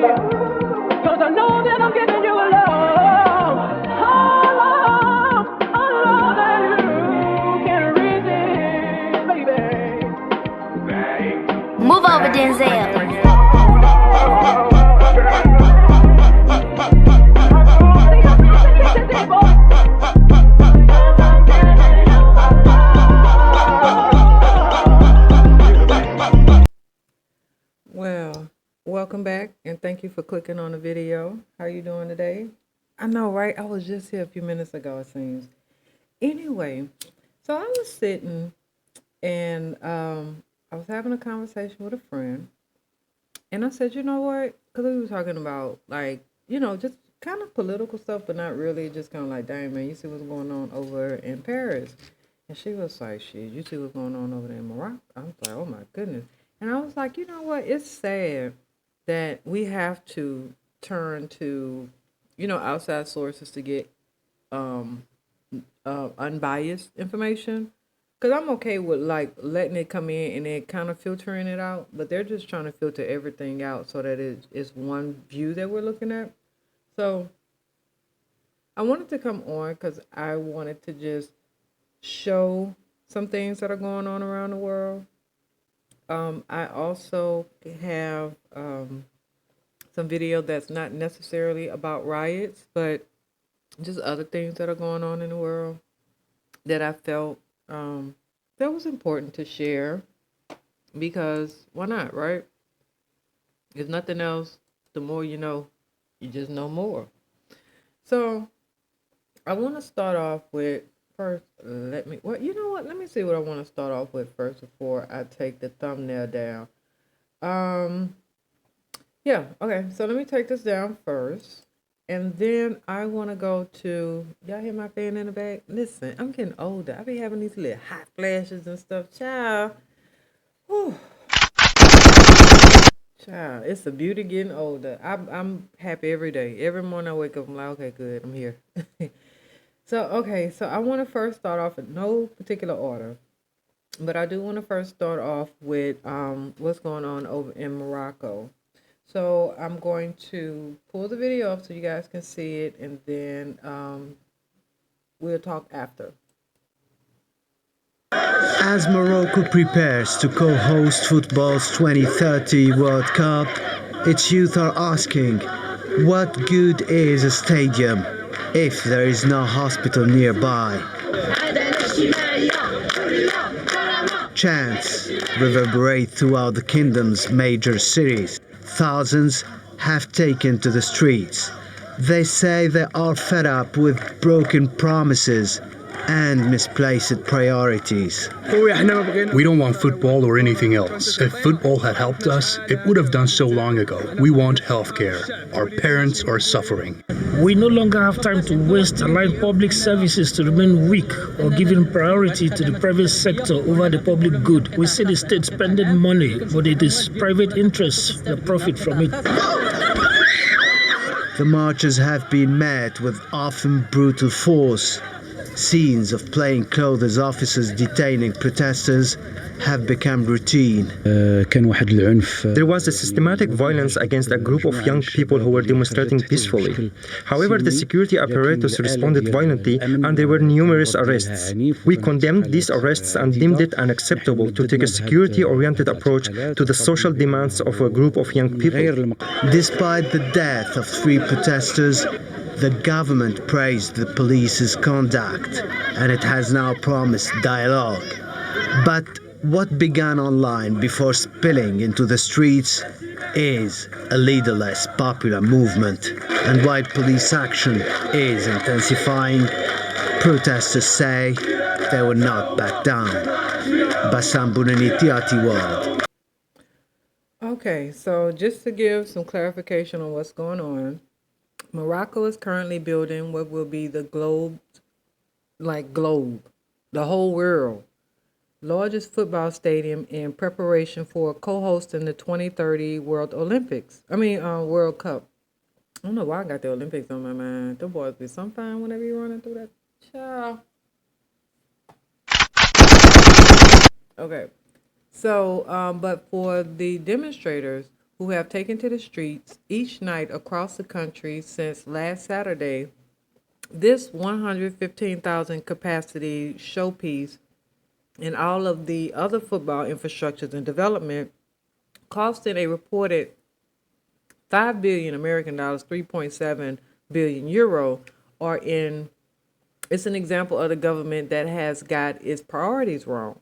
Cause I know that I'm giving you a love, a love that you can resist, baby. Move over, Denzel. Well, welcome back and thank you for clicking on the video. How are you doing today? I know, right? I was just here a few minutes ago, it seems. Anyway, so I was sitting and I was having a conversation with a friend, and I said, you know what? Because we were talking about, like, just kind of political stuff, but not really. Just kind of like, dang, man, you see what's going on over in Paris? And she was like, shit, you see what's going on over there in Morocco? I was like, oh my goodness. And I was like, you know what? It's sad that we have to turn to, outside sources to get unbiased information. Because I'm okay with, like, letting it come in and then kind of filtering it out. But they're just trying to filter everything out so that it's one view that we're looking at. So I wanted to come on because I wanted to just show some things that are going on around the world. I also have some video that's not necessarily about riots, but just other things that are going on in the world that I felt that was important to share, because why not, right? If nothing else, the more you know, you just know more. So I want to start off with first, let me see what I want to start off with first before I take the thumbnail down. Yeah, okay, so let me take this down first, and then I want to go to, y'all hear my fan in the back? Listen, I'm getting older. I be having these little hot flashes and stuff, child. Whew. Child, it's a beauty getting older. I'm happy every day. Every morning I wake up, I'm like, okay, good, I'm here. So I want to first start off in no particular order, but I do want to first start off with what's going on over in Morocco. So I'm going to pull the video up so you guys can see it, and then we'll talk after. As Morocco prepares to co-host football's 2030 World Cup, its youth are asking, what good is a stadium if there is no hospital nearby? Chants reverberate throughout the kingdom's major cities. Thousands have taken to the streets. They say they are fed up with broken promises and misplaced priorities. We don't want football or anything else. If football had helped us, it would have done so long ago. We want healthcare. Our parents are suffering. We no longer have time to waste allowing public services to remain weak or giving priority to the private sector over the public good. We see the state spending money, but it is private interests that profit from it. The marches have been met with often brutal force. Scenes of plainclothes officers detaining protesters have become routine. There was a systematic violence against a group of young people who were demonstrating peacefully. However, the security apparatus responded violently and there were numerous arrests. We condemned these arrests and deemed it unacceptable to take a security-oriented approach to the social demands of a group of young people. Despite the death of 3 protesters, the government praised the police's conduct, and it has now promised dialogue. But what began online before spilling into the streets is a leaderless popular movement, and while police action is intensifying, protesters say they will not back down. Bassam Bunanitiati World. Okay, so just to give some clarification on what's going on, Morocco is currently building what will be the globe, the whole world, largest football stadium in preparation for co-hosting the 2030 World Cup. I don't know why I got the Olympics on my mind. The boys be some fun whenever you're running through that. Child. Okay. So, but for the demonstrators who have taken to the streets each night across the country since last Saturday. This 115,000 capacity showpiece and all of the other football infrastructures and development costing a reported 5 billion American dollars, 3.7 billion euro, are in. It's an example of the government that has got its priorities wrong.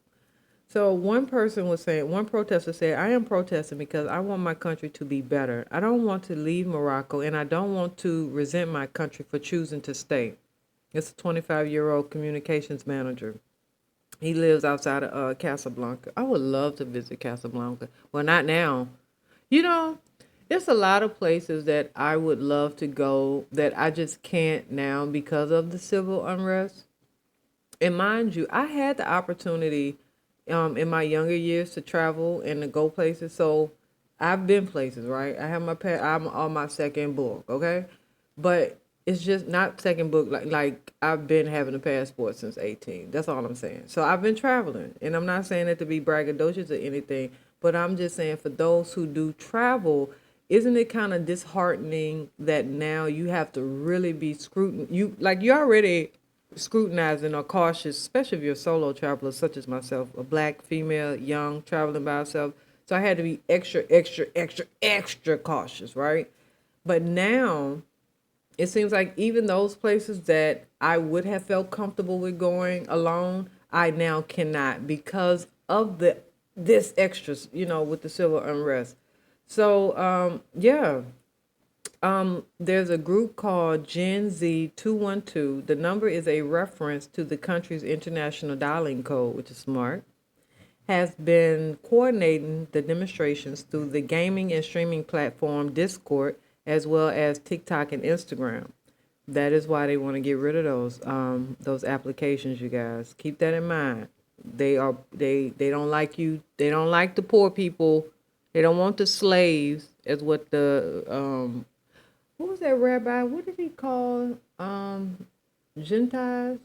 So one protester said, I am protesting because I want my country to be better. I don't want to leave Morocco, and I don't want to resent my country for choosing to stay. It's a 25-year-old communications manager. He lives outside of Casablanca. I would love to visit Casablanca. Well, not now. You know, there's a lot of places that I would love to go that I just can't now because of the civil unrest. And mind you, I had the opportunity in my younger years to travel and to go places. So I've been places, right? I'm on my second book, okay? But it's just not second book like I've been having a passport since 18. That's all I'm saying. So I've been traveling, and I'm not saying that to be braggadocious or anything, but I'm just saying for those who do travel, isn't it kind of disheartening that now you have to really be you're already scrutinizing or cautious, especially if you're a solo traveler such as myself, a black female, young, traveling by herself. So I had to be extra, extra, extra, extra cautious, right? But now it seems like even those places that I would have felt comfortable with going alone, I now cannot because of this extras, with the civil unrest. So there's a group called Gen Z 212. The number is a reference to the country's international dialing code, which is smart. Has been coordinating the demonstrations through the gaming and streaming platform Discord, as well as TikTok and Instagram. That is why they want to get rid of those applications, you guys. Keep that in mind. They don't like you. They don't like the poor people. They don't want the slaves, as what the what was that rabbi? What did he call Gentiles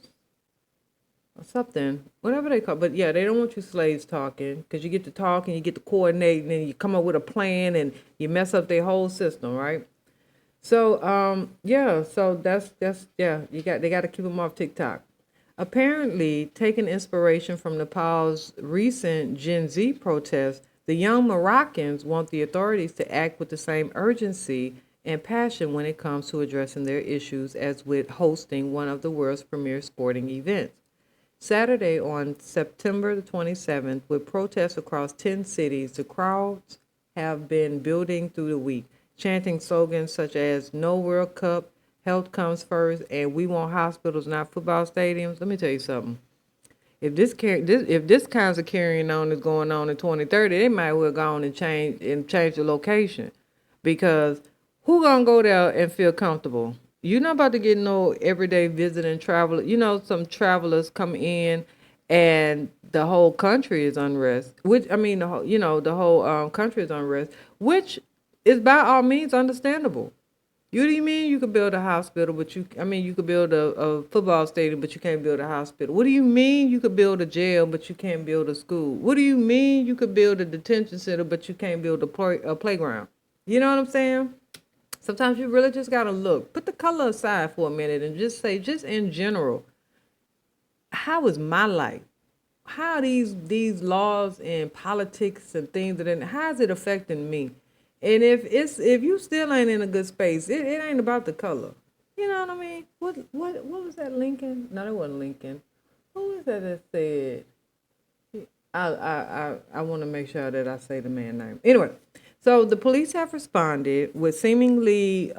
or something? Whatever they call. But yeah, they don't want you slaves talking, because you get to talk and you get to coordinate and then you come up with a plan and you mess up their whole system, right? So so that's they got to keep them off TikTok. Apparently, taking inspiration from Nepal's recent Gen Z protests, the young Moroccans want the authorities to act with the same urgency and passion when it comes to addressing their issues as with hosting one of the world's premier sporting events. Saturday on September the 27th, with protests across 10 cities, the crowds have been building through the week, chanting slogans such as "No World Cup," "Health Comes First," and "We want hospitals, not football stadiums." Let me tell you something. If this kinds of carrying on is going on in 2030, they might well go on and change the location, because who gonna go there and feel comfortable? You're not about to get no everyday visiting traveler. Some travelers come in, and the whole country is unrest. The whole country is unrest, which is by all means understandable. You do you mean you could build a hospital, but you could build a football stadium, but you can't build a hospital? What do you mean you could build a jail, but you can't build a school? What do you mean you could build a detention center, but you can't build a playground? You know what I'm saying? Sometimes you really just gotta look. Put the color aside for a minute and just say, just in general, how is my life? How are these laws and politics and things how is it affecting me? And if you still ain't in a good space, it ain't about the color. You know what I mean? What was that, Lincoln? No, that wasn't Lincoln. Who was that said? I want to make sure that I say the man's name. Anyway, so the police have responded with seemingly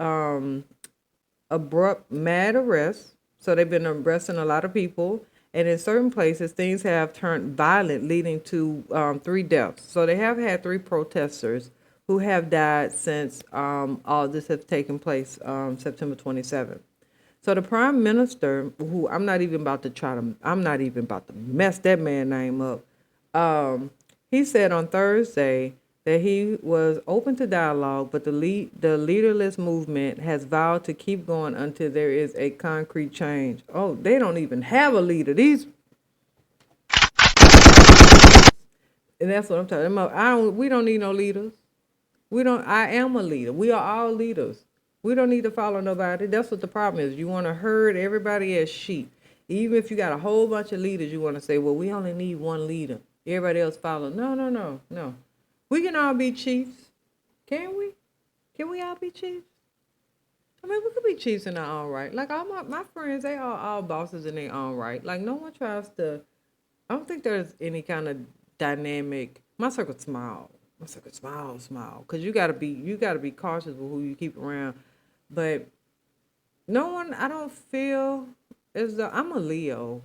abrupt, mad arrests. So they've been arresting a lot of people. And in certain places, things have turned violent, leading to 3 deaths. So they have had 3 protesters who have died since all this has taken place September 27th. So the prime minister, who I'm not even about to mess that man's name up. He said on Thursday that he was open to dialogue, but the leaderless movement has vowed to keep going until there is a concrete change. Oh, they don't even have a leader. And that's what I'm talking about. We don't need no leaders. We don't. I am a leader. We are all leaders. We don't need to follow nobody. That's what the problem is. You want to herd everybody as sheep. Even if you got a whole bunch of leaders, you want to say, well, we only need one leader. Everybody else follow. No, no, no, no. We can all be chiefs. Can we? Can we all be chiefs? I mean, we could be chiefs in our own right. Like all my friends, they are all bosses in their own right. Like no one tries to. I don't think there's any kind of dynamic. My circle's small. My circle's small. Cause you gotta be cautious with who you keep around. But no one. I don't feel as though I'm a Leo.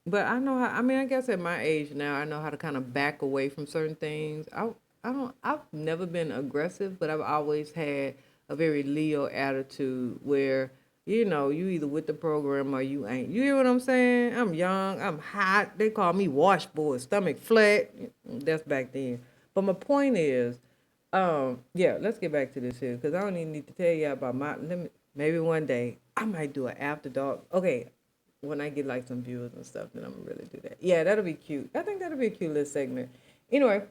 But I know how. I mean, I guess at my age now, I know how to kind of back away from certain things. I don't. I've never been aggressive, but I've always had a very Leo attitude where you either with the program or you ain't. You hear what I'm saying? I'm young. I'm hot. They call me washboard, stomach flat. That's back then. But my point is, yeah. Let's get back to this here because I don't even need to tell you about my. Maybe one day I might do an after dark. Okay, when I get like some viewers and stuff, then I'm gonna really do that. Yeah, that'll be cute. I think that'll be a cute little segment. Anyway,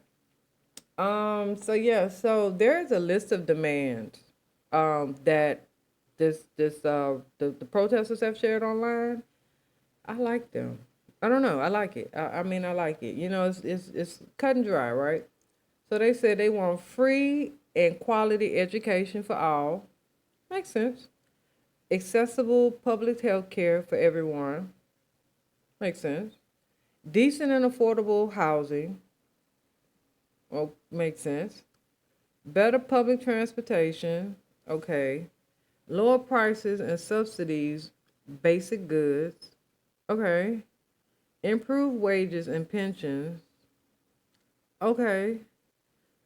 so yeah, so there's a list of demands, that the protesters have shared online. I like them. I don't know. I like it. I mean, I like it. It's cut and dry, right? So they said they want free and quality education for all. Makes sense. Accessible public health care for everyone. Makes sense. Decent and affordable housing. Oh, makes sense. Better public transportation. Okay. Lower prices and subsidies, basic goods. Okay. Improve wages and pensions. Okay.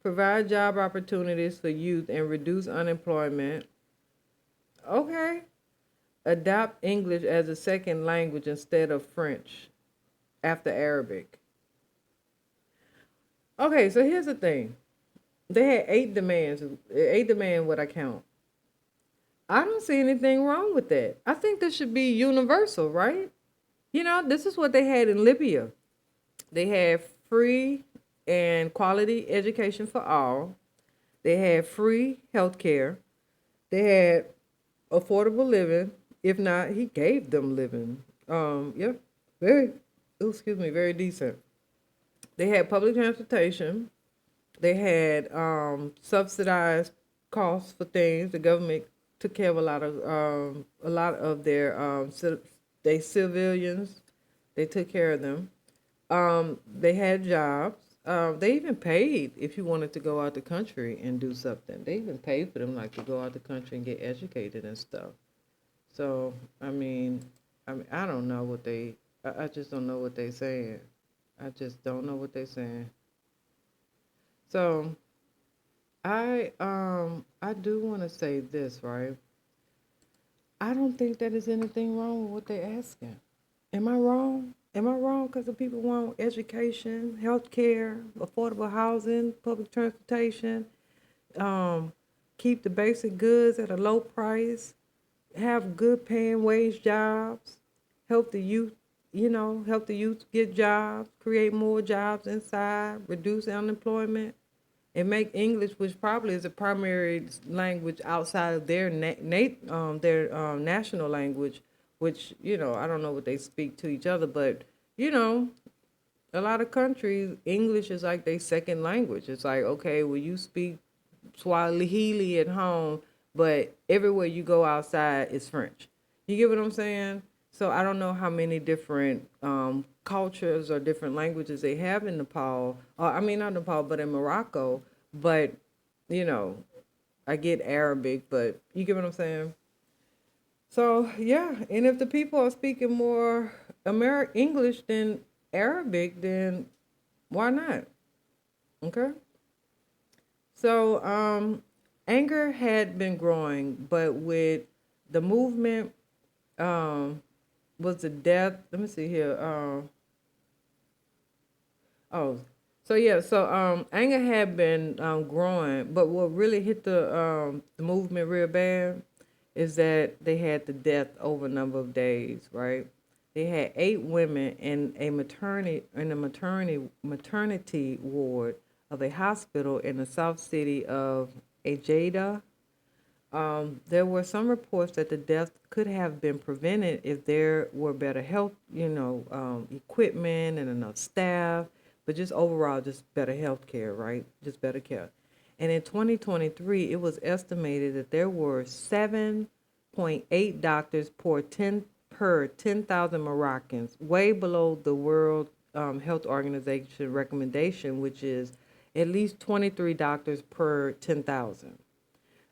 Provide job opportunities for youth and reduce unemployment. Okay. Adopt English as a second language instead of French after Arabic. Okay, so here's the thing. They had 8 demands. 8 demands what I count. I don't see anything wrong with that. I think this should be universal, right? This is what they had in Libya. They had free and quality education for all. They had free health care. They had affordable living. If not, he gave them living. Yeah, very decent. They had public transportation. They had subsidized costs for things. The government took care of a lot of their they civilians. They took care of them. They had jobs. They even paid if you wanted to go out the country and do something. They even paid for them like to go out the country and get educated and stuff. So I don't know what I just don't know what they're saying. I just don't know what they're saying. So I do want to say this, right? I don't think that there's anything wrong with what they're asking. Am I wrong? Am I wrong because the people want education, health care, affordable housing, public transportation, keep the basic goods at a low price, have good paying wage jobs, help the youth, help the youth get jobs, create more jobs inside, reduce unemployment, and make English, which probably is a primary language outside of their national language, which, I don't know what they speak to each other, but, a lot of countries, English is like their second language. It's like, okay, well, you speak Swahili at home, but everywhere you go outside is French. You get what I'm saying? So I don't know how many different cultures or different languages they have in Nepal. I mean, not Nepal, but in Morocco. But, I get Arabic, but you get what I'm saying? So, yeah. And if the people are speaking more English than Arabic, then why not? Okay? So, anger had been growing, but with the movement, was the death. Let me see here. Anger had been growing, but what really hit the movement real bad is that they had the death over a number of days, right? They had 8 women in a maternity ward of a hospital in the south city of Ajada. There were some reports that the death could have been prevented if there were better health, equipment and enough staff, but just overall, just better health care, right? Just better care. And in 2023, it was estimated that there were 7.8 doctors per 10,000 Moroccans, way below the World Health Organization recommendation, which is at least 23 doctors per 10,000.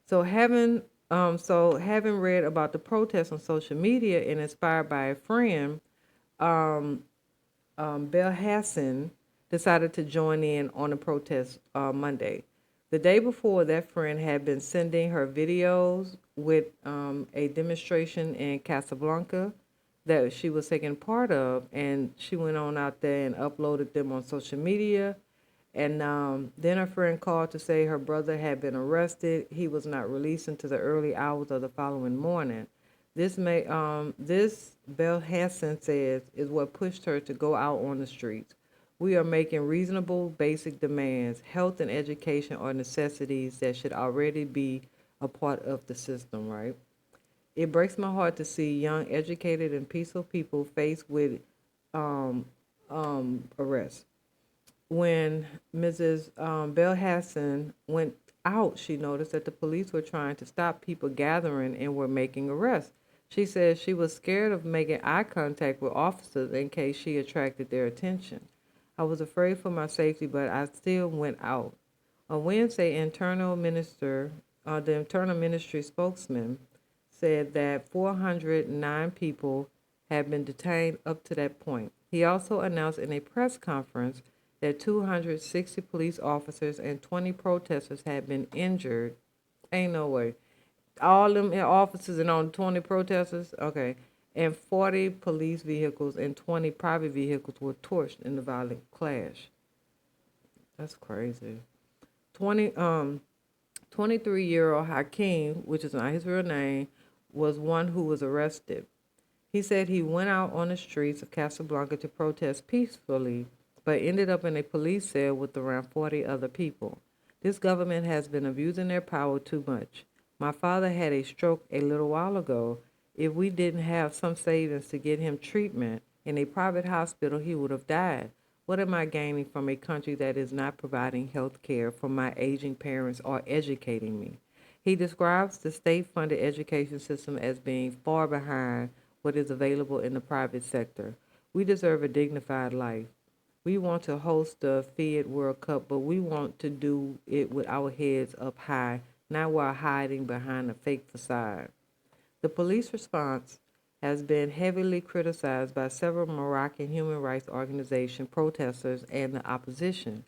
So having read about the protests on social media and inspired by a friend, Bel Hassan decided to join in on the protest Monday. The day before, that friend had been sending her videos with a demonstration in Casablanca that she was taking part of, and she went on out there and uploaded them on social media. And then her friend called to say her brother had been arrested. He was not released until the early hours of the following morning. This Bel Hassan says, is what pushed her to go out on the streets. We are making reasonable basic demands. Health and education are necessities that should already be a part of the system, right? It breaks my heart to see young, educated, and peaceful people faced with arrest. When Mrs. Bel Hassan went out, she noticed that the police were trying to stop people gathering and were making arrests. She said she was scared of making eye contact with officers in case she attracted their attention. I was afraid for my safety, but I still went out. On Wednesday, the Internal Ministry spokesman said that 409 people had been detained up to that point. He also announced in a press conference that 260 police officers and 20 protesters had been injured. Ain't no way. All them officers and only 20 protesters? Okay. And 40 police vehicles and 20 private vehicles were torched in the violent clash. That's crazy. 23-year-old Hakeem, which is not his real name, was one who was arrested. He said he went out on the streets of Casablanca to protest peacefully, but ended up in a police cell with around 40 other people. This government has been abusing their power too much. My father had a stroke a little while ago. If we didn't have some savings to get him treatment in a private hospital, he would have died. What am I gaining from a country that is not providing health care for my aging parents or educating me? He describes the state-funded education system as being far behind what is available in the private sector. We deserve a dignified life. We want to host the FIAD World Cup, but we want to do it with our heads up high, not while hiding behind a fake facade. The police response has been heavily criticized by several Moroccan human rights organizations, protesters, and the opposition.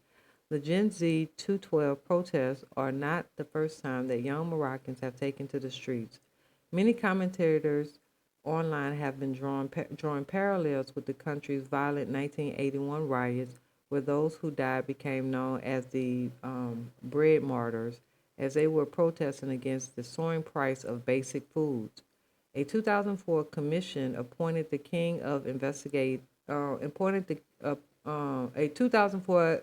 The Gen Z 212 protests are not the first time that young Moroccans have taken to the streets. Many commentators online have been drawing parallels with the country's violent 1981 riots, where those who died became known as the bread martyrs, as they were protesting against the soaring price of basic foods. A 2004 commission appointed the king of investigate appointed the a 2004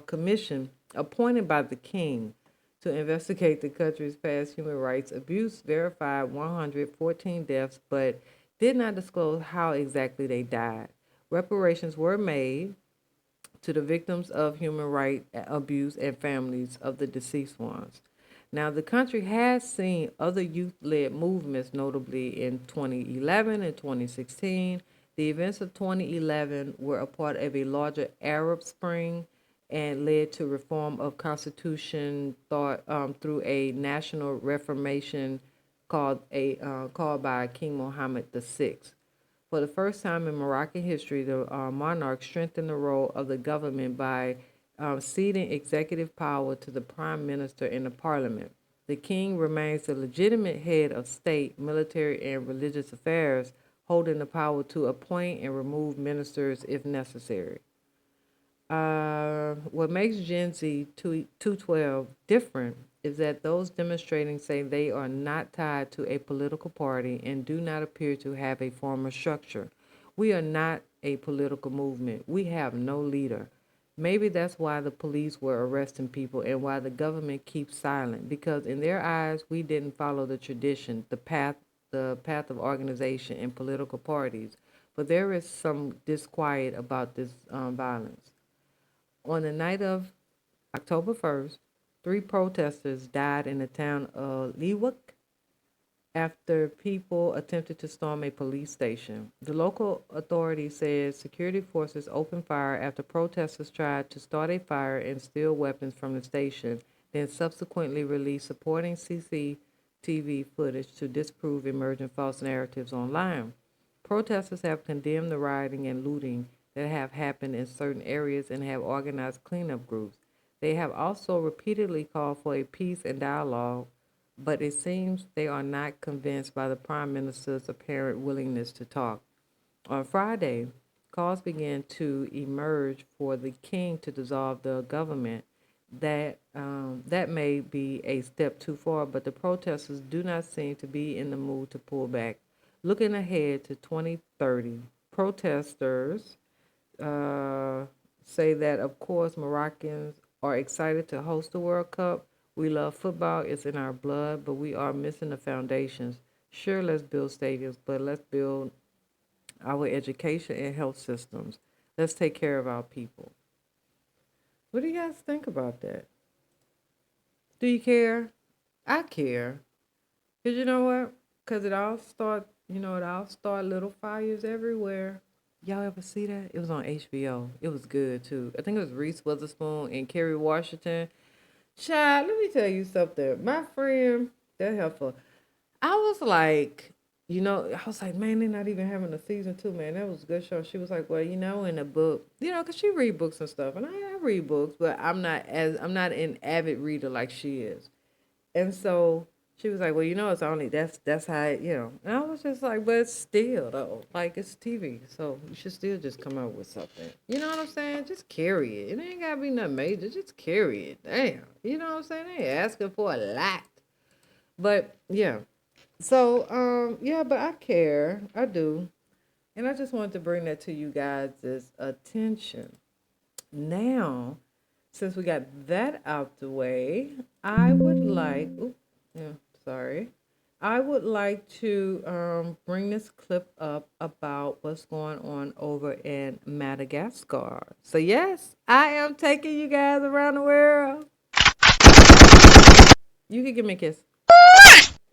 commission appointed by the king to investigate the country's past human rights abuse verified 114 deaths, but did not disclose how exactly they died. Reparations were made to the victims of human rights abuse and families of the deceased ones. Now, the country has seen other youth-led movements, notably in 2011 and 2016. The events of 2011 were a part of a larger Arab Spring and led to reform of constitution thought through a national reformation called by King Mohammed VI. For the first time in Moroccan history, the monarch strengthened the role of the government by ceding executive power to the prime minister and the parliament. The king remains the legitimate head of state, military, and religious affairs, holding the power to appoint and remove ministers if necessary. What makes Gen Z 212 different is that those demonstrating say they are not tied to a political party and do not appear to have a formal structure. We are not a political movement. We have no leader. Maybe that's why the police were arresting people and why the government keeps silent, because in their eyes, we didn't follow the tradition, the path of organization and political parties. But there is some disquiet about this violence. On the night of October 1st, 3 protesters died in the town of Leewak after people attempted to storm a police station. The local authority says security forces opened fire after protesters tried to start a fire and steal weapons from the station, then subsequently released supporting CCTV footage to disprove emerging false narratives online. Protesters have condemned the rioting and looting that have happened in certain areas and have organized cleanup groups. They have also repeatedly called for a peace and dialogue, but it seems they are not convinced by the Prime Minister's apparent willingness to talk. On Friday, calls began to emerge for the king to dissolve the government. That may be a step too far, but the protesters do not seem to be in the mood to pull back. Looking ahead to 2030, protesters say that, of course, Moroccans are excited to host the World Cup. We love football, it's in our blood, but we are missing the foundations. Sure, let's build stadiums, but let's build our education and health systems. Let's take care of our people. What do you guys think about that? Do you care? I care. Because you know what? Because it all start little fires everywhere. Y'all ever see that? It was on HBO. It was good, too. I think it was Reese Witherspoon and Kerry Washington. Child, let me tell you something. My friend, that helpful. I was like, man, they're not even having a season 2, man. That was a good show. She was like, well, in a book, because she read books and stuff, and I read books, but I'm not an avid reader like she is. And so she was like, well, it's only that's how And I was just like, but still though, like it's TV, so you should still just come out with something. You know what I'm saying? Just carry it. It ain't gotta be nothing major. Just carry it. Damn. You know what I'm saying? They ain't asking for a lot. But yeah. So but I care. I do. And I just wanted to bring that to you guys' attention. Now, since we got that out the way, I would like I would like to bring this clip up about what's going on over in Madagascar. So yes, I am taking you guys around the world. You can give me a kiss.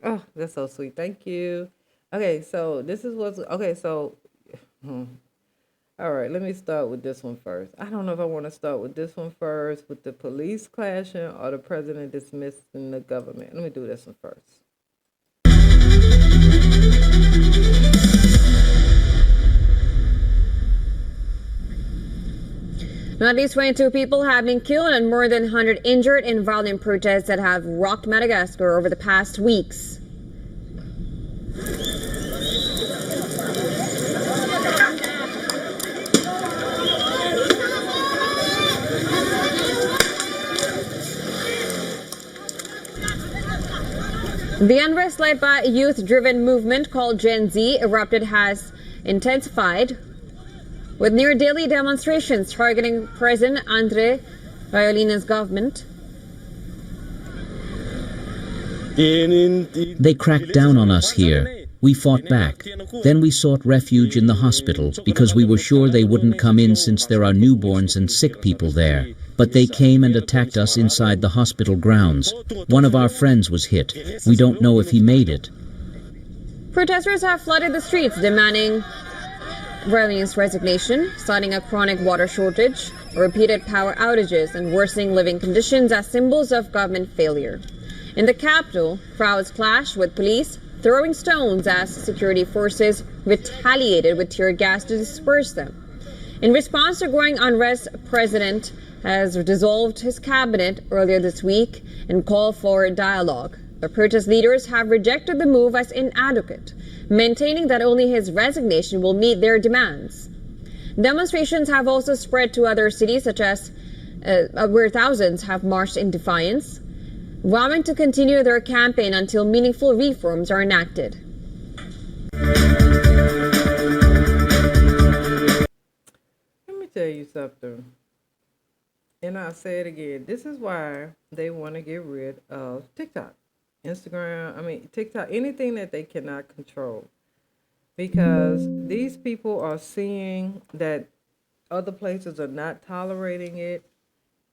Oh, that's so sweet. Thank you. Okay, so this is all right, let me start with this one first. I don't know if I want to start with this one first, with the police clashing or the president dismissing the government. Let me do this one first. At least 22 people have been killed and more than 100 injured in violent protests that have rocked Madagascar over the past weeks. The unrest led by a youth-driven movement called Gen Z erupted has intensified, with near-daily demonstrations targeting President Andry Rajoelina's government. They cracked down on us here. We fought back. Then we sought refuge in the hospital because we were sure they wouldn't come in since there are newborns and sick people there. But they came and attacked us inside the hospital grounds. One of our friends was hit. We don't know if he made it. Protesters have flooded the streets demanding Rajoelina's resignation, citing a chronic water shortage, repeated power outages, and worsening living conditions as symbols of government failure. In the capital, crowds clashed with police, throwing stones as security forces retaliated with tear gas to disperse them. In response to growing unrest, President has dissolved his cabinet earlier this week and called for dialogue. The protest leaders have rejected the move as inadequate, maintaining that only his resignation will meet their demands. Demonstrations have also spread to other cities, such as where thousands have marched in defiance, vowing to continue their campaign until meaningful reforms are enacted. Let me tell you something. And I'll say it again. This is why they want to get rid of TikTok, TikTok, anything that they cannot control. Because these people are seeing that other places are not tolerating it,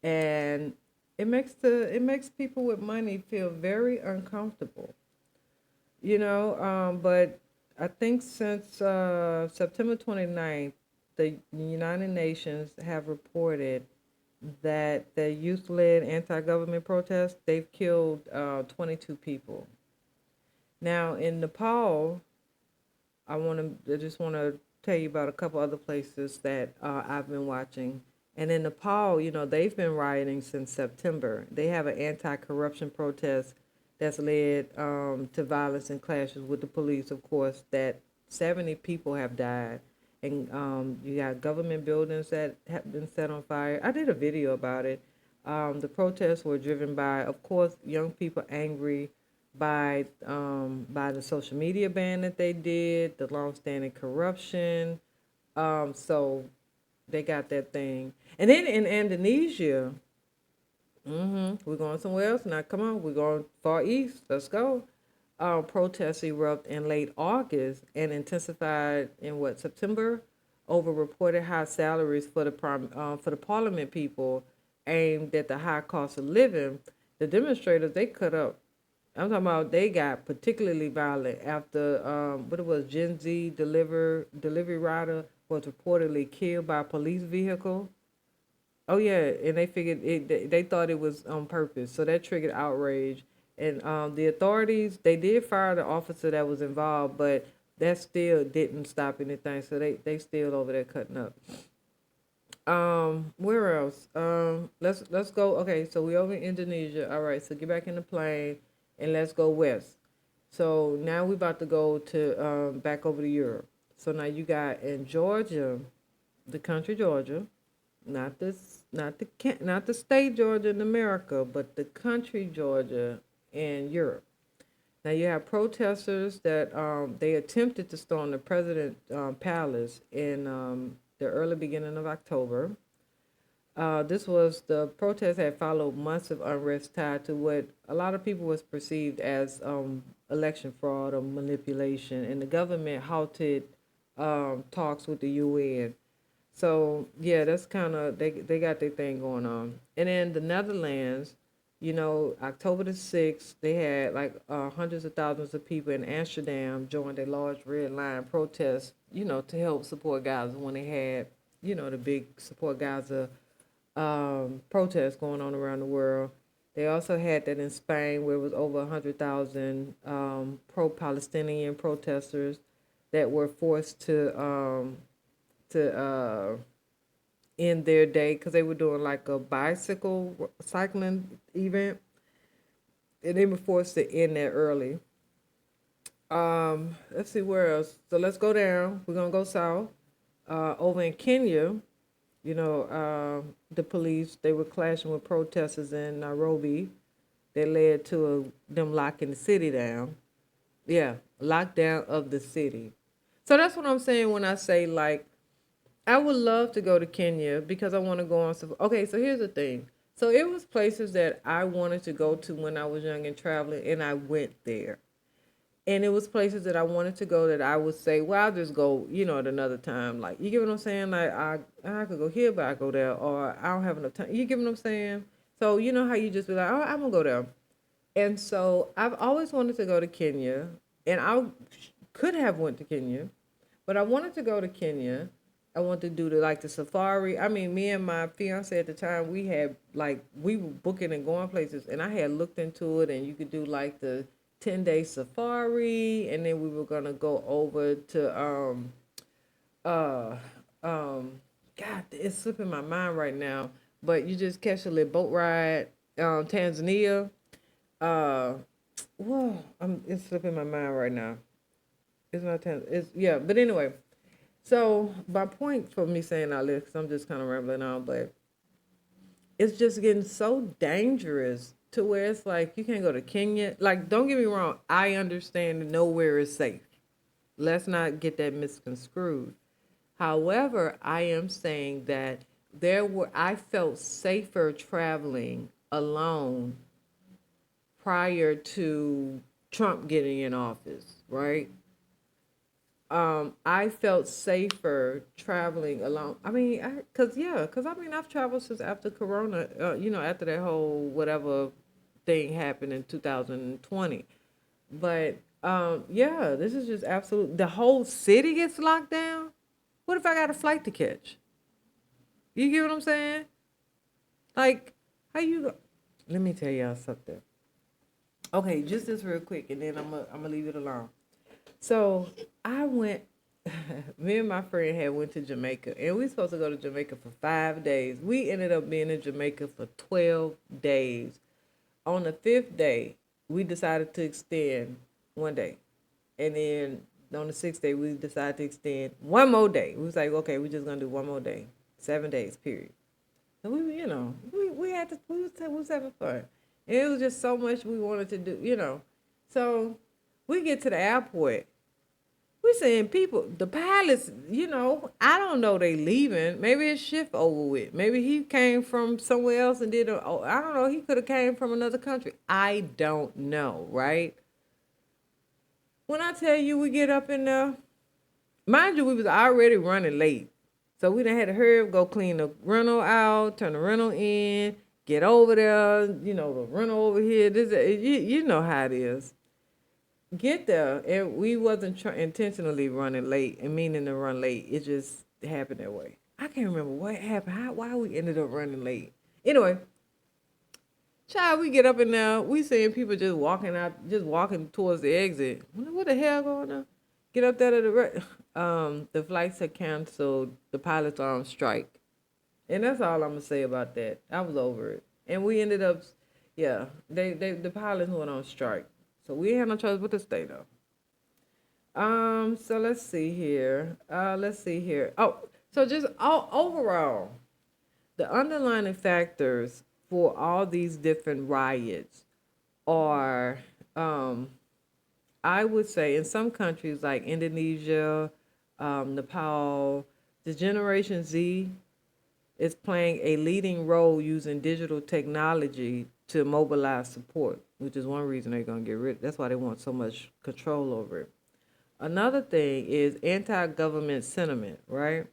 and it makes people with money feel very uncomfortable. But I think since September 29th, the United Nations have reported that the youth-led anti-government protests, they've killed 22 people. Now in Nepal, I just want to tell you about a couple other places that I've been watching. And in Nepal, they've been rioting since September. They have an anti-corruption protest that's led to violence and clashes with the police, of course, that 70 people have died. And you got government buildings that have been set on fire. I did a video about it. The protests were driven by, of course, young people angry by the social media ban that they did, the longstanding corruption. So they got that thing. And then in Indonesia, we're going somewhere else now. Come on, we're going far east. Let's go. Protests erupted in late August and intensified in September over reported high salaries for the parliament people aimed at the high cost of living. The demonstrators, they cut up. I'm talking about they got particularly violent after what it was, Gen Z delivery rider was reportedly killed by a police vehicle. Oh yeah, and they figured they thought it was on purpose, so that triggered outrage. And the authorities, they did fire the officer that was involved, but that still didn't stop anything. So they still over there cutting up. Where else? Let's go. Okay, so we over in Indonesia. All right, so get back in the plane and let's go west. So now we're about to go to back over to Europe. So now you got in Georgia, the country Georgia, not the state Georgia in America, but the country Georgia in Europe. Now you have protesters that they attempted to storm the president's palace in the early beginning of October. The protest had followed months of unrest tied to what a lot of people was perceived as election fraud or manipulation, and the government halted talks with the UN. So yeah, that's kind of they got their thing going on. And in the Netherlands, October the 6th, they had like hundreds of thousands of people in Amsterdam joined a large red line protest, to help support Gaza when they had, the big support Gaza protests going on around the world. They also had that in Spain, where it was over 100,000 pro-Palestinian protesters that were forced to end their day because they were doing like a bicycle cycling event, and they were forced to end that early. Let's see where else. So let's go down. We're gonna go south. Over in Kenya, the police, they were clashing with protesters in Nairobi. That led to them locking the city down. Yeah, lockdown of the city. So that's what I'm saying when I say, like, I would love to go to Kenya because I want to go on. Okay, so here's the thing. So it was places that I wanted to go to when I was young and traveling, and I went there. And it was places that I wanted to go that I would say, well, I'll just go, at another time. Like, you get what I'm saying? Like, I could go here, but I go there, or I don't have enough time. You get what I'm saying? So you know how you just be like, oh, I'm going to go there. And so I've always wanted to go to Kenya, and I could have went to Kenya, but I wanted to go to Kenya. I wanted to do the safari. I mean, me and my fiance at the time, we were booking and going places, and I had looked into it, and you could do like the 10-day safari, and then we were gonna go over to God, it's slipping my mind right now, but you just catch a little boat ride, Tanzania. It's slipping my mind right now. It's not Tanzania. But anyway. So my point for me saying all this, because I'm just kind of rambling on, but it's just getting so dangerous to where it's like you can't go to Kenya. Like, don't get me wrong, I understand that nowhere is safe. Let's not get that misconstrued. However, I am saying that I felt safer traveling alone prior to Trump getting in office, right? I felt safer traveling alone. I mean, cause I mean, I've traveled since after Corona, after that whole whatever thing happened in 2020. But yeah, this is just absolute. The whole city gets locked down. What if I got a flight to catch? You get what I'm saying? Like, how you go? Let me tell y'all something. Okay, just this real quick, and then I'm gonna leave it alone. So I went. Me and my friend had went to Jamaica, and we supposed to go to Jamaica for 5 days. We ended up being in Jamaica for 12 days. On the fifth day, we decided to extend one day, and then on the sixth day, we decided to extend one more day. We was like, okay, we're just gonna do one more day, 7 days, period. So we had to we was having fun. And it was just so much we wanted to do. So we get to the airport. We seeing people, the pilots, I don't know they leaving. Maybe his shift over with. Maybe he came from somewhere else and I don't know, he could have came from another country. I don't know, right? When I tell you we get up in there, mind you, we was already running late. So we done had to hurry up, go clean the rental out, turn the rental in, get over there, the rental over here. You know how it is. Get there, and we wasn't intentionally running late and meaning to run late. It just happened that way. I can't remember what happened, why we ended up running late. Anyway, child, we get up in there, we seeing people just walking towards the exit. What the hell going on? Get up there to the flights are canceled. The pilots are on strike, and that's all I'm gonna say about that. I was over it, and we ended up, the pilots went on strike. So we had no choice but to stay though. So let's see here. Oh, so just overall, the underlying factors for all these different riots are, I would say, in some countries like Indonesia, Nepal, the Generation Z is playing a leading role using digital technology to mobilize support, which is one reason they're going to get rid. That's why they want so much control over it. Another thing is anti-government sentiment, right?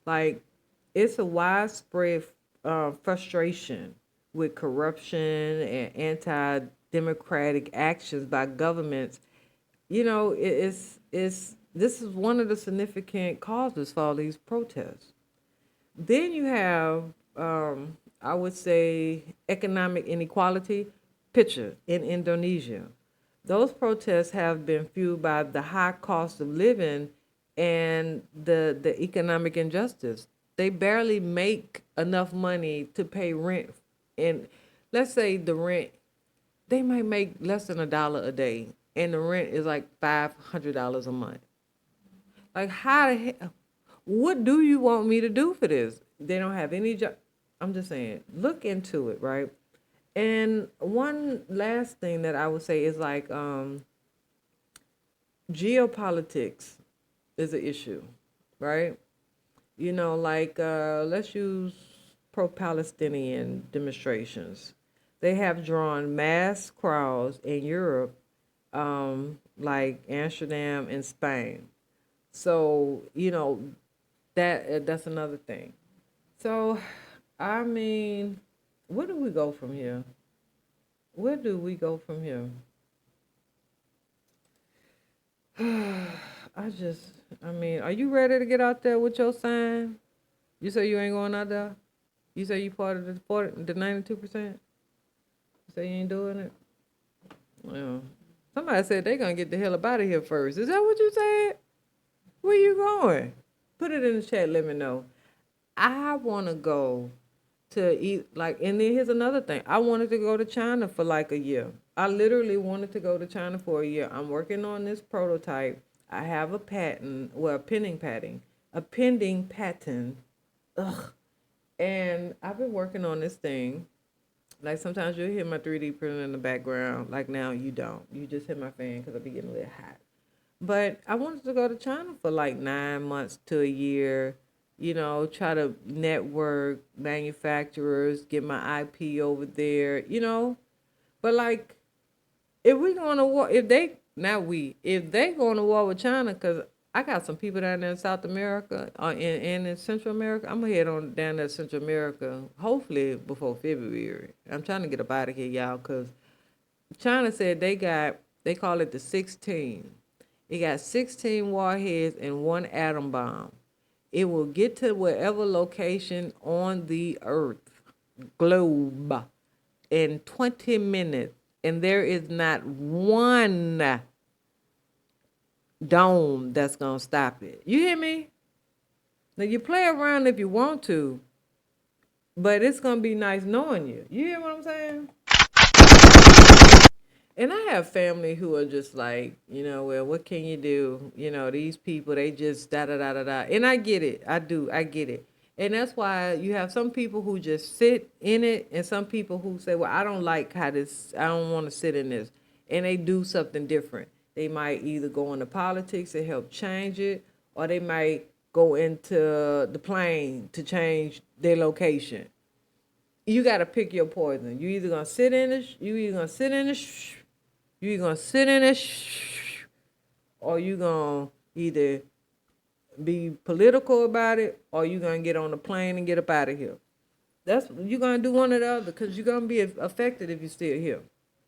Like, it's a widespread frustration with corruption and anti-democratic actions by governments. This is one of the significant causes for all these protests. Then you have, I would say, economic inequality. Picture in Indonesia. Those protests have been fueled by the high cost of living and the economic injustice. They barely make enough money to pay rent. And let's say the rent, they might make less than $1 a day, and the rent is like $500 a month. Like, how the hell? What do you want me to do for this? They don't have any job. I'm just saying, look into it, right? And one last thing that I would say is like geopolitics is an issue, right? Let's use pro-Palestinian demonstrations. They have drawn mass crowds in Europe, like Amsterdam and Spain. So, that's another thing. So, I mean, where do we go from here? Where do we go from here? Are you ready to get out there with your sign? You say you ain't going out there? You say you part of the 92%? You say you ain't doing it? Well, somebody said they gonna get the hell up out of here first. Is that what you said? Where you going? Put it in the chat, let me know. I want to go to eat, and then here's another thing. I wanted to go to China for like a year. I literally wanted to go to China for a year. I'm working on this prototype. I have a patent, a pending patent. Ugh. And I've been working on this thing. Like, sometimes you'll hear my 3D printer in the background. Like, now you don't. You just hear my fan because I be getting a little hot. But I wanted to go to China for like 9 months to a year try to network manufacturers, get my IP over there, But like, if we going to war, if they going to war with China, because I got some people down there in South America and in Central America. I'm going to head on down there to Central America, hopefully before February. I'm trying to get up out of here, y'all, because China said they call it the 16. It got 16 warheads and one atom bomb. It will get to wherever location on the earth, globe, in 20 minutes. And there is not one dome that's going to stop it. You hear me? Now, you play around if you want to, but it's going to be nice knowing you. You hear what I'm saying? And I have family who are just like, well, what can you do? These people, they just da-da-da-da-da. And I get it. I get it. And that's why you have some people who just sit in it and some people who say, well, I don't like I don't want to sit in this. And they do something different. They might either go into politics and help change it, or they might go into the plane to change their location. You got to pick your poison. You either going to sit in it, or you going to either be political about it, or you going to get on the plane and get up out of here. You're going to do one or the other, because you're going to be affected if you're still here.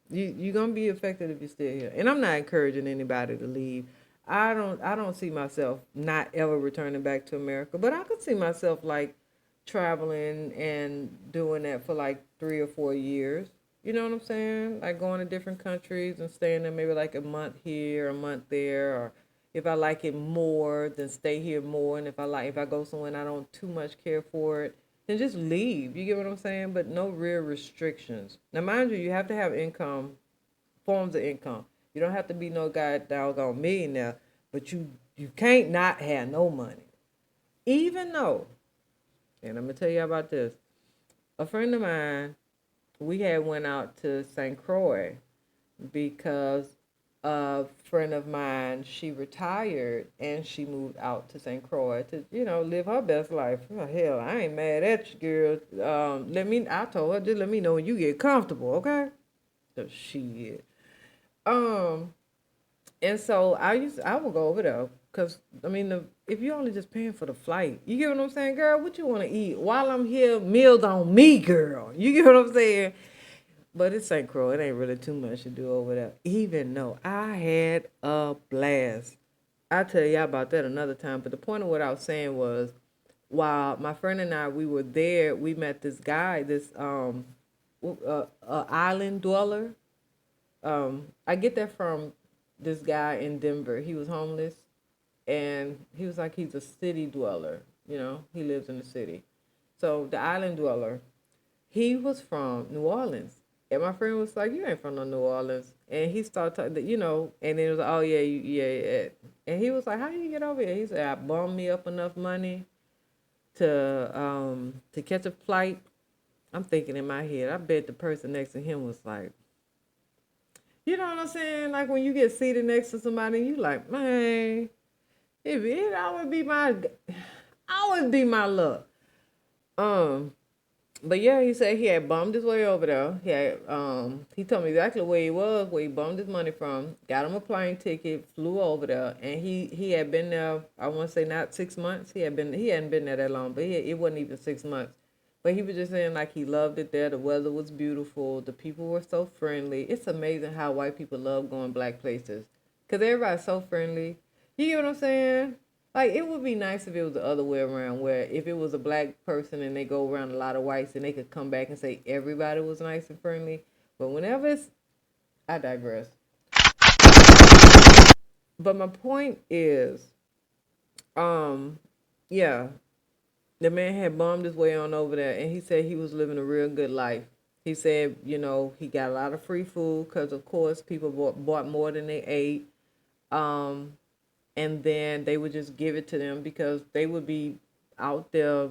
You're going to be affected if you're still here. And I'm not encouraging anybody to leave. I don't see myself not ever returning back to America, but I could see myself like traveling and doing that for like 3 or 4 years. You know what I'm saying? Like going to different countries and staying there maybe like a month here, a month there, or if I like it more, then stay here more. And if I go somewhere and I don't too much care for it, then just leave. You get what I'm saying? But no real restrictions. Now, mind you have to have income, forms of income. You don't have to be no doggone millionaire, but you can't not have no money. Even though, and I'm going to tell you about this, a friend of mine, we had went out to St. Croix because a friend of mine, she retired and she moved out to St. Croix to, live her best life. Oh, hell, I ain't mad at you, girl. I told her, just let me know when you get comfortable, okay? So shit. And so I would go over there because, if you're only just paying for the flight, you get what I'm saying, girl? What you want to eat? While I'm here, meals on me, girl. You get what I'm saying? But it's St. Croix. It ain't really too much to do over there, even though I had a blast. I'll tell you about that another time. But the point of what I was saying was, while my friend and I, we were there, we met this guy, this island dweller. I get that from this guy in Denver. He was homeless, and he was like, he's a city dweller. He lives in the city. So the island dweller, he was from New Orleans. And my friend was like, you ain't from no New Orleans. And he started talking, and then it was like, oh, yeah, yeah. And he was like, how do you get over here? He said, I bummed me up enough money to catch a flight. I'm thinking in my head, I bet the person next to him was like, you know what I'm saying? Like when you get seated next to somebody, you like, man, it always be my luck. But yeah, he said he had bummed his way over there. He told me exactly where he was, where he bummed his money from, got him a plane ticket, flew over there, and he had been there, I want to say not 6 months. He hadn't been there that long, but it wasn't even 6 months. But he was just saying like he loved it there. The weather was beautiful. The people were so friendly. It's amazing how white people love going black places, because everybody's so friendly. You get what I'm saying? Like, it would be nice if it was the other way around, where if it was a black person and they go around a lot of whites and they could come back and say everybody was nice and friendly. But whenever I digress. But my point is, yeah, the man had bummed his way on over there, and he said he was living a real good life. He said, he got a lot of free food because, of course, people bought more than they ate. And then they would just give it to them because they would be out there,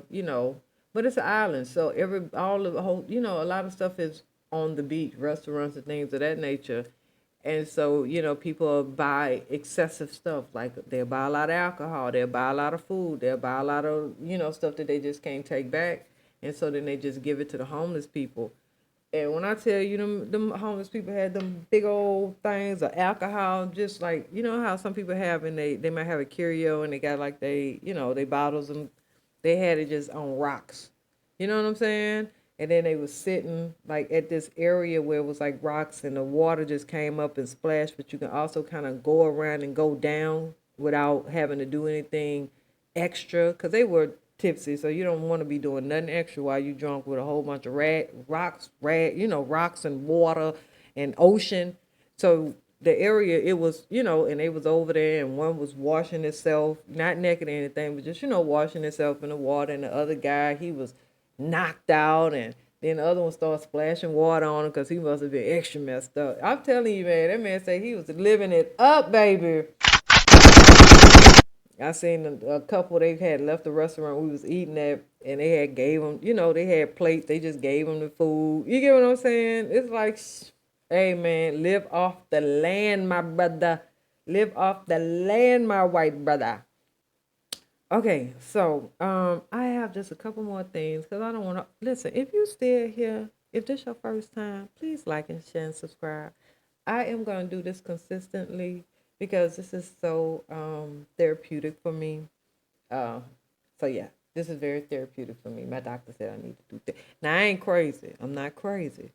But it's an island, so a lot of stuff is on the beach, restaurants and things of that nature. And so, people buy excessive stuff. Like they'll buy a lot of alcohol, they'll buy a lot of food, they'll buy a lot of, stuff that they just can't take back. And so then they just give it to the homeless people. And when I tell you them homeless people had them big old things of alcohol, just like, how some people have, and they might have a curio and they got like they bottles, and they had it just on rocks. You know what I'm saying? And then they was sitting like at this area where it was like rocks and the water just came up and splashed, but you can also kind of go around and go down without having to do anything extra, because they were tipsy, so you don't want to be doing nothing extra while you drunk with a whole bunch of rocks and water and ocean. So the area, it was, and they was over there, and one was washing itself, not naked or anything, but just, washing itself in the water, and the other guy, he was knocked out, and then the other one started splashing water on him because he must have been extra messed up. I'm telling you, man, that man said he was living it up, baby. I seen a couple, they had left the restaurant we was eating at, and they had gave them, they had plates, they just gave them the food. You get what I'm saying? It's like, hey man, live off the land, my brother. Live off the land, my white brother. Okay, so I have just a couple more things, because I don't want to, listen, if you still here, if this your first time, please like and share and subscribe. I am going to do this consistently, because this is so therapeutic for me. So yeah, this is very therapeutic for me. My doctor said I need to do that. Now, I ain't crazy. I'm not crazy.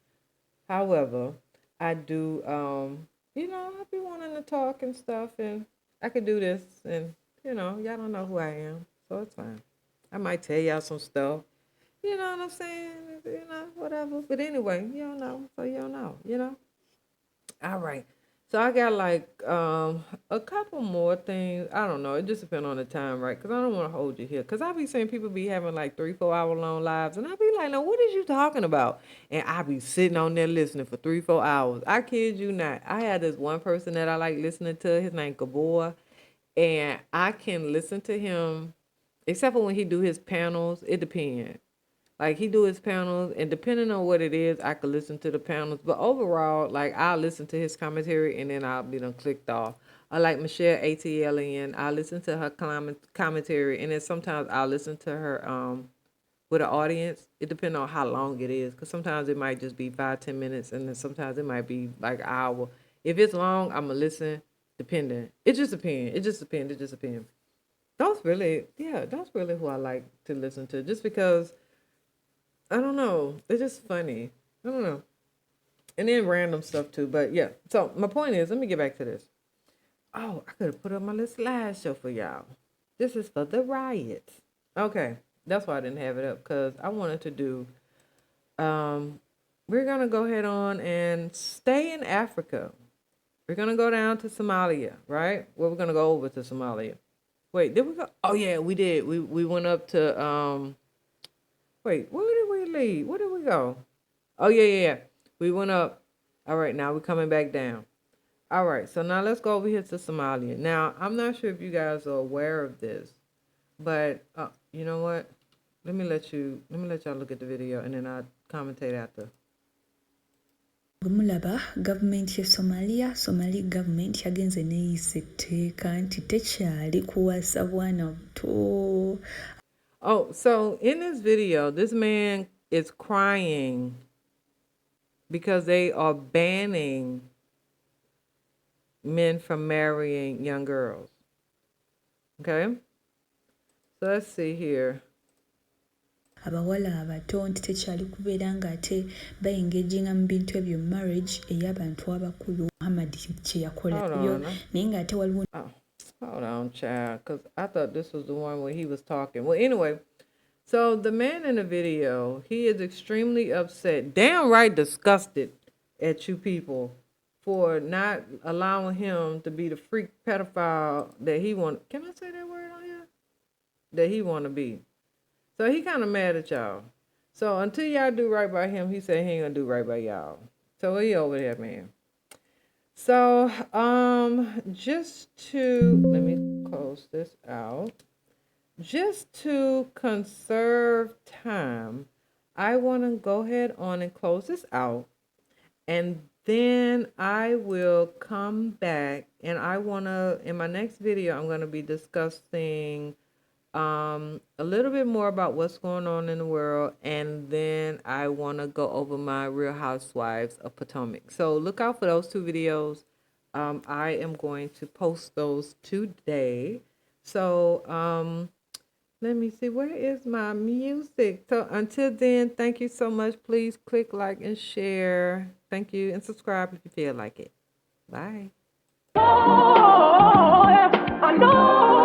However, I do, I be wanting to talk and stuff, and I could do this, and, y'all don't know who I am, so it's fine. I might tell y'all some stuff. You know what I'm saying? Whatever. But anyway, you don't know, so you don't know, All right. So I got like a couple more things. I don't know. It just depends on the time, right? Because I don't want to hold you here. Because I be seeing people be having like 3-4 hour long lives. And I be like, no, what is you talking about? And I be sitting on there listening for 3-4 hours. I kid you not. I had this one person that I like listening to. His name Gabor. And I can listen to him, except for when he do his panels. It depends. Like, he do his panels, and depending on what it is, I could listen to the panels. But overall, like, I'll listen to his commentary, and then I'll be done clicked off. I like Michelle ATLN. I listen to her commentary, and then sometimes I'll listen to her with an audience. It depends on how long it is, because sometimes it might just be 5-10 minutes, and then sometimes it might be like an hour. If it's long, I'm going to listen, depending. It just depends. It just depends. That's really who I like to listen to, just because, I don't know. It's just funny. I don't know. And then random stuff too. But yeah. So my point is, let me get back to this. Oh, I could have put up my little slideshow for y'all. This is for the riots. Okay. That's why I didn't have it up, because I wanted to do, we're going to go ahead on and stay in Africa. We're going to go down to Somalia, right? Well, we're going to go over to Somalia. Wait, did we go? Oh yeah, we did. We went up to, wait, where did we leave? Where did we go? Oh, yeah. We went up. All right, now we're coming back down. All right, so now let's go over here to Somalia. Now, I'm not sure if you guys are aware of this, but you know what? Let me let y'all look at the video, and then I'll commentate after. Mulaba government ya Somali government yagenze neyise etteeka nti tekyali kuwasa bwana buto. Oh, so in this video, this man is crying because they are banning men from marrying young girls. Okay? So let's see here. Abawala abato nti tekyali kubeera ng'ate bayengeginga mu bintu ebyo marriage ey'abantu abakulu. Muhammad kye yakola byo naye ng'ate waliwo. Hold on, child, because I thought this was the one where he was talking. Well, anyway, so the man in the video, he is extremely upset, downright disgusted at you people for not allowing him to be the freak pedophile that he want. Can I say that word on here? That he want to be. So he kind of mad at y'all. So until y'all do right by him, he said he ain't gonna do right by y'all. So he over there, man. So, just to, let me close this out. Just to conserve time, I want to go ahead on and close this out. And then I will come back and in my next video, I'm going to be discussing a little bit more about what's going on in the world, and then I want to go over my Real Housewives of Potomac. So look out for those two videos. I am going to post those today. So let me see, where is my music? So until then, thank you so much. Please click like and share. Thank you, and subscribe if you feel like it. Bye. Oh, I know.